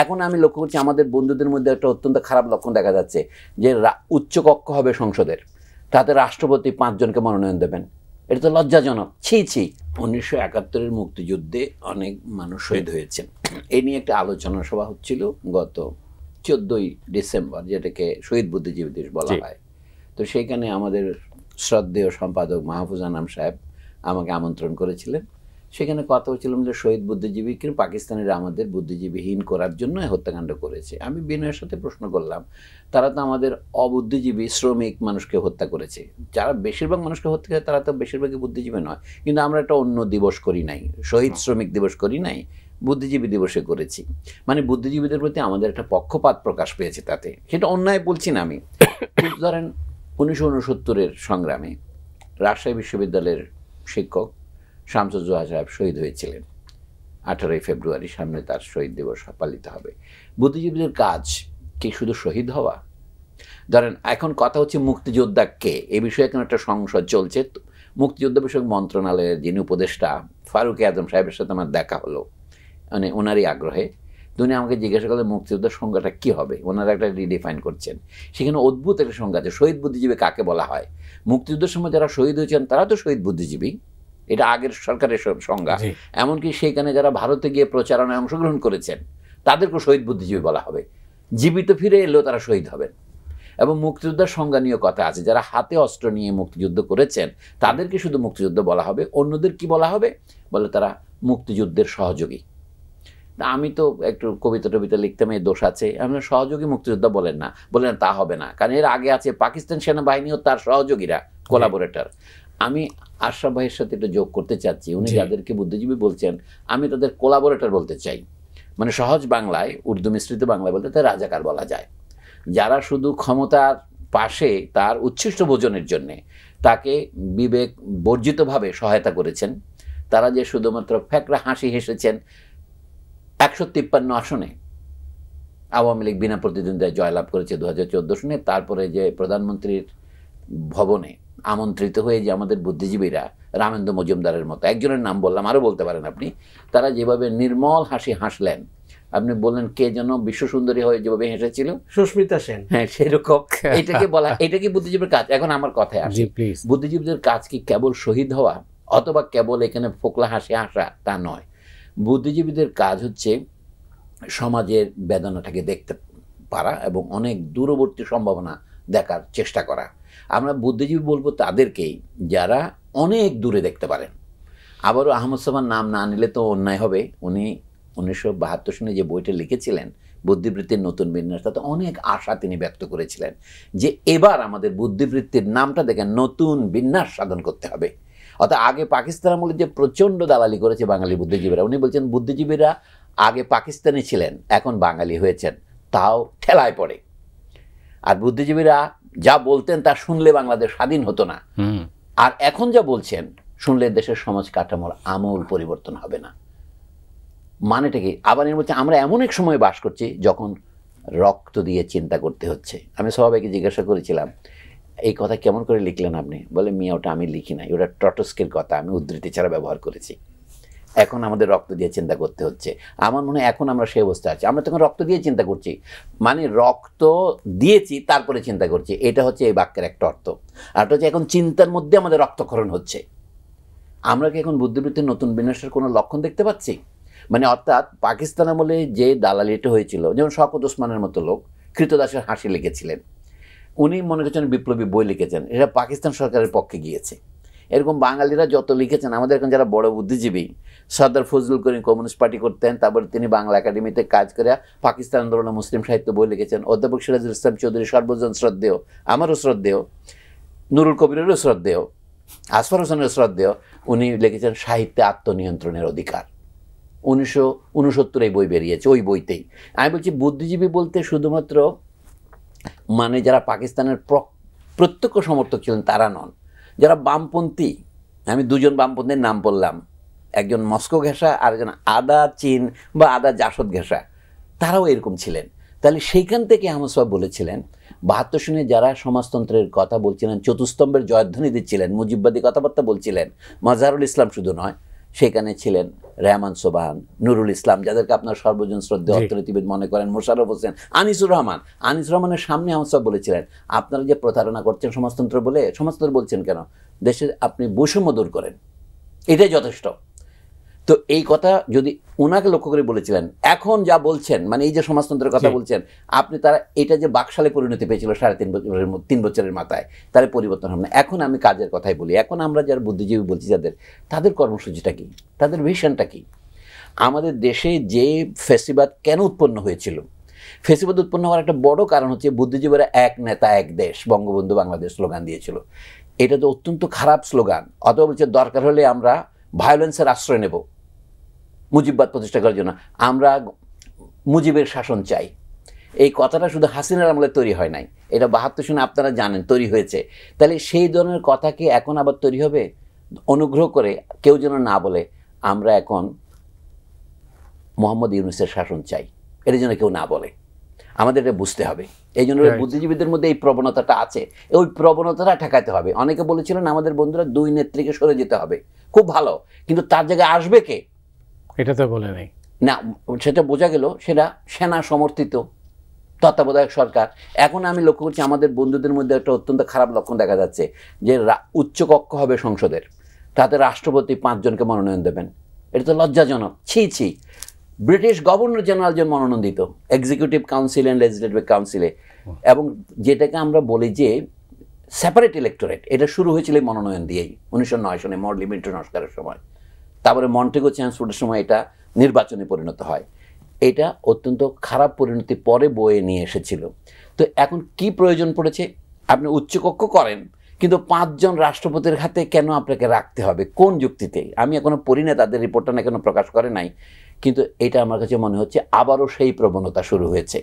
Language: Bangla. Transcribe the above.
এখন আমি লক্ষ্য করছি আমাদের বন্ধুদের মধ্যে একটা অত্যন্ত খারাপ লক্ষণ দেখা যাচ্ছে যে উচ্চকক্ষ হবে সংসদের, তাতে রাষ্ট্রপতি 5 জনকে মনোনয়ন দেবেন। এটা তো লজ্জাজনক। ছি ছি। 1971-এর মুক্তিযুদ্ধে অনেক মানুষ শহীদ হয়েছেন, এই নিয়ে একটা আলোচনা সভা হচ্ছিল গত 14ই ডিসেম্বর, যেটাকে শহীদ বুদ্ধিজীবী দিবস বলা হয়। তো সেইখানে আমাদের শ্রদ্ধেয় সম্পাদক মাহফুজ আনাম সাহেব আমাকে আমন্ত্রণ করেছিলেন। সেখানে কথা হচ্ছিলাম যে শহীদ বুদ্ধিজীবীকে পাকিস্তানিরা আমাদের বুদ্ধিজীবীহীন করার জন্য হত্যাকাণ্ড করেছে। আমি বিনয়ের সাথে প্রশ্ন করলাম, তারা তো আমাদের অবুদ্ধিজীবী শ্রমিক মানুষকে হত্যা করেছে, যারা বেশিরভাগ মানুষকে হত্যা করে তারা তো বেশিরভাগই বুদ্ধিজীবী নয়, কিন্তু আমরা একটা অন্য দিবস করি নাই, শহীদ শ্রমিক দিবস করি নাই, বুদ্ধিজীবী দিবসে করেছি। মানে বুদ্ধিজীবীদের প্রতি আমাদের একটা পক্ষপাত প্রকাশ পেয়েছে তাতে। সেটা অন্যায় বলছি না আমি। ধরেন 1969-এর সংগ্রামে রাজশাহী বিশ্ববিদ্যালয়ের শিক্ষক শামসুজ্জোহা সাহেব শহীদ হয়েছিলেন 18ই ফেব্রুয়ারি, সামনে তার শহীদ দিবস পালিত হবে। বুদ্ধিজীবীদের কাজ কি শুধু শহীদ হওয়া? ধরেন এখন কথা হচ্ছে মুক্তিযোদ্ধা কে, এ বিষয়ে এখন একটা সংসদ চলছে। মুক্তিযোদ্ধা বিষয়ক মন্ত্রণালয়ের যিনি উপদেষ্টা ফারুক আজম সাহেবের সাথে আমার দেখা হলো, মানে ওনারই আগ্রহে। উনি আমাকে জিজ্ঞাসা করলেন মুক্তিযোদ্ধার সংজ্ঞাটা কী হবে, ওনারা একটা রিডিফাইন করছেন। সেখানে অদ্ভুত একটা সংজ্ঞা আছে, শহীদ বুদ্ধিজীবী কাকে বলা হয়। মুক্তিযুদ্ধের সময় যারা শহীদ হয়েছেন তারা তো শহীদ বুদ্ধিজীবী, এটা আগের সরকারের সংজ্ঞা। এমনকি সেখানে যারা ভারতে গিয়ে প্রচারণায় অংশগ্রহণ করেছেন তাদেরকেও শহীদ বুদ্ধিজীবী বলা হবে। জীবিত ফিরে এলেও তারা শহীদ হবেন। এবং মুক্তিযোদ্ধার সংজ্ঞা নিয়ে কথা আছে, যারা হাতে অস্ত্র নিয়ে মুক্তিযুদ্ধ করেছেন তাদেরকে শুধু মুক্তিযুদ্ধ বলা হবে। অন্যদের কি বলা হবে? বলে তারা মুক্তিযুদ্ধের সহযোগী। আমি তো একটু কবিতা টবিতা লিখতাম, এই দোষ আছে, আমরা সহযোগী মুক্তিযোদ্ধা বলেন না, বলেন তা হবে না, কারণ এর আগে আছে পাকিস্তান সেনাবাহিনী ও তার সহযোগীরা, কোলাবোরেটর। আমি আশরাফ ভাইয়ের সাথে একটু যোগ করতে চাচ্ছি, উনি যাদেরকে বুদ্ধিজীবী বলছেন আমি তাদের কোলাবোরেটর বলতে চাই। মানে সহজ বাংলায়, উর্দু মিশ্রিত বাংলায় বলতে তাদের রাজাকার বলা যায়। যারা শুধু ক্ষমতার পাশে তার উচ্ছিষ্ট ভোজনের জন্যে তাকে বিবেক বর্জিতভাবে সহায়তা করেছেন, তারা যে শুধুমাত্র ফ্যাকরা হাসি হেসেছেন 153 আসনে আওয়ামী লীগ বিনা প্রতিদ্বন্দ্বিতায় জয়লাভ করেছে 2014 সনে। তারপরে যে প্রধানমন্ত্রীর ভবনে আমন্ত্রিত হয়ে যে আমাদের বুদ্ধিজীবীরা, রামেন্দ্র মজুমদারের মতো একজনের নাম বললাম, আরও বলতে পারেন আপনি, তারা যেভাবে নির্মল হাসি হাসলেন, আপনি বললেন কে যেন বিশ্বসুন্দরী হয়ে যেভাবে হেসেছিল, সুস্মিতা সেন, হ্যাঁ সেরকম। এটাকে বলা, এটা কি বুদ্ধিজীবীর কাজ? এখন আমার কথায় আসি, বুদ্ধিজীবীদের কাজ কি কেবল শহীদ হওয়া অথবা কেবল এখানে ফোকলা হাসি হাসা? তা নয়। বুদ্ধিজীবীদের কাজ হচ্ছে সমাজের বেদনাটাকে দেখতে পারা এবং অনেক দূরবর্তী সম্ভাবনা দেখার চেষ্টা করা। আমরা বুদ্ধিজীবী বলবো তাদেরকেই যারা অনেক দূরে দেখতে পারেন। আবারও আহমদ সামার নাম না নিলে তো অন্যায় হবে। উনি 1972 সনে যে বইটা লিখেছিলেন বুদ্ধিবৃত্তির নতুন বিন্যাস, তাতে অনেক আশা তিনি ব্যক্ত করেছিলেন যে এবার আমাদের বুদ্ধিবৃত্তির নামটা দেখে নতুন বিন্যাস সাধন করতে হবে। অর্থাৎ আগে পাকিস্তান আমলে যে প্রচণ্ড দালালি করেছে বাঙালি বুদ্ধিজীবীরা, উনি বলছেন বুদ্ধিজীবীরা আগে পাকিস্তানি ছিলেন, এখন বাঙালি হয়েছেন, তাও ঠেলায় পড়ে। আর বুদ্ধিজীবীরা যা বলতেন তা শুনলে বাংলাদেশ স্বাধীন হতো না, আর এখন যা বলছেন শুনলে দেশের সমাজ কাঠামোর আমূল পরিবর্তন হবে না। মানেটা কি? আবার এর মধ্যে আমরা এমন এক সময় বাস করছি যখন রক্ত দিয়ে চিন্তা করতে হচ্ছে। আমি সবাইকে জিজ্ঞাসা করেছিলাম এই কথা কেমন করে লিখলেন আপনি? বলে মিয়া ওটা আমি লিখি নাই, ওটা টটস্কের কথা, আমি উদ্ধৃতি ছাড়া ব্যবহার করেছি। এখন আমাদের রক্ত দিয়ে চিন্তা করতে হচ্ছে। আমার মনে হয় এখন আমরা সেই অবস্থা আছি, আমরা তখন রক্ত দিয়ে চিন্তা করছি, মানে রক্ত দিয়েছি তারপরে চিন্তা করছি। এটা হচ্ছে এই বাক্যের একটা অর্থ। আর হচ্ছে এখন চিন্তার মধ্যে আমাদের রক্তক্ষরণ হচ্ছে। আমরা কি এখন বুদ্ধিবৃত্তির নতুন বিন্যাসের কোনো লক্ষণ দেখতে পাচ্ছি? মানে অর্থাৎ পাকিস্তান আমলে যে দালালিটা হয়েছিল, যেমন শওকত ওসমানের মতো লোক কৃতদাসের হাসি লিখেছিলেন, উনি মনে করছেন বিপ্লবী বই লিখেছেন, এটা পাকিস্তান সরকারের পক্ষে গিয়েছে। এরকম বাঙালিরা যত লিখেছেন, আমাদের এখন যারা বড় বুদ্ধিজীবী, সর্দার ফজলুল করিম কমিউনিস্ট পার্টি করতেন, তারপরে তিনি বাংলা একাডেমিতে কাজ করে পাকিস্তান আন্দোলনে মুসলিম সাহিত্য বই লিখেছেন। অধ্যাপক সিরাজুল ইসলাম চৌধুরী সর্বজন শ্রদ্ধেয়, আমারও শ্রদ্ধেয়, নুরুল কবিরেরও শ্রদ্ধেয়, আসফার হোসেনের শ্রদ্ধেয়। উনি লিখেছেন সাহিত্যে আত্মনিয়ন্ত্রণের অধিকার, 1969 এই বই বেরিয়েছে, ওই বইতেই। আমি বলছি বুদ্ধিজীবী বলতে শুধুমাত্র মানে যারা পাকিস্তানের প্রত্যক্ষ সমর্থক ছিলেন তারা নন, যারা বামপন্থী। আমি দুজন বামপন্থীর নাম বললাম, একজন মস্কো ঘেঁষা আর একজন আদা চীন বা আদা জাসদ ঘেঁষা, তারাও এরকম ছিলেন। তাহলে সেইখান থেকে আহমদ সাহেব বলেছিলেন 72 সনে যারা সমাজতন্ত্রের কথা বলছিলেন, চতুস্তম্ভের জয়ধ্বনি দিচ্ছিলেন, মুজিববাদী কথাবার্তা বলছিলেন, মাজহারুল ইসলাম শুধু নয়, সেখানে ছিলেন রেহমান সোবহান, নুরুল ইসলাম, যাদেরকে আপনার সর্বজন শ্রদ্ধেয় অর্থনীতিবিদ মনে করেন, মোশাররফ হোসেন, আনিসুর রহমান। আনিসুর রহমানের সামনে আহমদ সাহেব বলেছিলেন, আপনারা যে প্রতারণা করছেন সমাজতন্ত্র বলে, সমাজতন্ত্র বলছেন কেন, দেশে আপনি বৈষম্য দূর করেন, এটাই যথেষ্ট। তো এই কথা যদি ওনাকে লক্ষ্য করে বলেছিলেন, এখন যা বলছেন, মানে এই যে সমাজতন্ত্রের কথা বলছেন আপনি, তারা এটা যে বাকশালে পরিণতি পেয়েছিল 3.5 বছরের মাথায়, তার পরিবর্তন হবে না। এখন আমি কাজের কথাই বলি, এখন আমরা যারা বুদ্ধিজীবী বলছি তাদের কর্মসূচিটা কি, তাদের ভিশনটা কি? আমাদের দেশে যে ফেসিবাদ কেন উৎপন্ন হয়েছিল, ফেসিবাদ উৎপন্ন হওয়ার একটা বড় কারণ হচ্ছে বুদ্ধিজীবীরা এক নেতা এক দেশ, বঙ্গবন্ধু বাংলাদেশ স্লোগান দিয়েছিল। এটা তো অত্যন্ত খারাপ স্লোগান। অথবা বলছে দরকার হলে আমরা ভায়োলেন্সের আশ্রয় নেব মুজিববাদ প্রতিষ্ঠা করার জন্য, আমরা মুজিবের শাসন চাই। এই কথাটা শুধু হাসিনার আমলে তৈরি হয় নাই, এটা 72 সনে আপনারা জানেন তৈরি হয়েছে। তাহলে সেই ধরনের কথা কি এখন আবার তৈরি হবে? অনুগ্রহ করে কেউ যেন না বলে আমরা এখন মোহাম্মদ ইউনূসের শাসন চাই, এর জন্য কেউ না বলে। আমাদের এটা বুঝতে হবে। এই জন্য বুদ্ধিজীবীদের মধ্যে এই প্রবণতাটা আছে, ওই প্রবণতাটা ঠেকাতে হবে। অনেকে বলেছিলেন আমাদের বন্ধুরা 2 নেত্রীকে সরে যেতে হবে, খুব ভালো, কিন্তু তার জায়গায় আসবে কে, এটা তো বলে নেই না। সেটা বোঝা গেল সেটা সেনা সমর্থিত তত্ত্বাবধায়ক সরকার। এখন আমি লক্ষ্য করছি আমাদের বন্ধুদের মধ্যে একটা অত্যন্ত খারাপ লক্ষণ দেখা যাচ্ছে, যে উচ্চকক্ষ হবে সংসদের, তাতে রাষ্ট্রপতি 5 জনকে মনোনয়ন দেবেন। এটা তো লজ্জাজনক। ছি। ব্রিটিশ গভর্নর জেনারেল যে মনোনন্দিত এক্সিকিউটিভ কাউন্সিল অ্যান্ড লেজিসলেটিভ কাউন্সিলে, এবং যেটাকে আমরা বলি যে সেপারেট ইলেক্টোরেট, এটা শুরু হয়েছিল মনোনয়ন দিয়েই 1909 সনে মরলি মিন্টু সংস্কারের সময়। তারপরে মন্টেগো চ্যান্সফোর্ডের সময় এটা নির্বাচনে পরিণত হয়। এটা অত্যন্ত খারাপ পরিণতি পরে বয়ে নিয়ে এসেছিল। তো এখন কি প্রয়োজন পড়েছে? আপনি উচ্চকক্ষ করেন, কিন্তু 5 জন রাষ্ট্রপতির হাতে কেন আপনাকে রাখতে হবে, কোন যুক্তিতে? আমি এখনো পড়ি না, তাদের রিপোর্টটা এখনো প্রকাশ করে নাই, কিন্তু এটা আমার কাছে মনে হচ্ছে আবারও সেই প্রবণতা শুরু হয়েছে।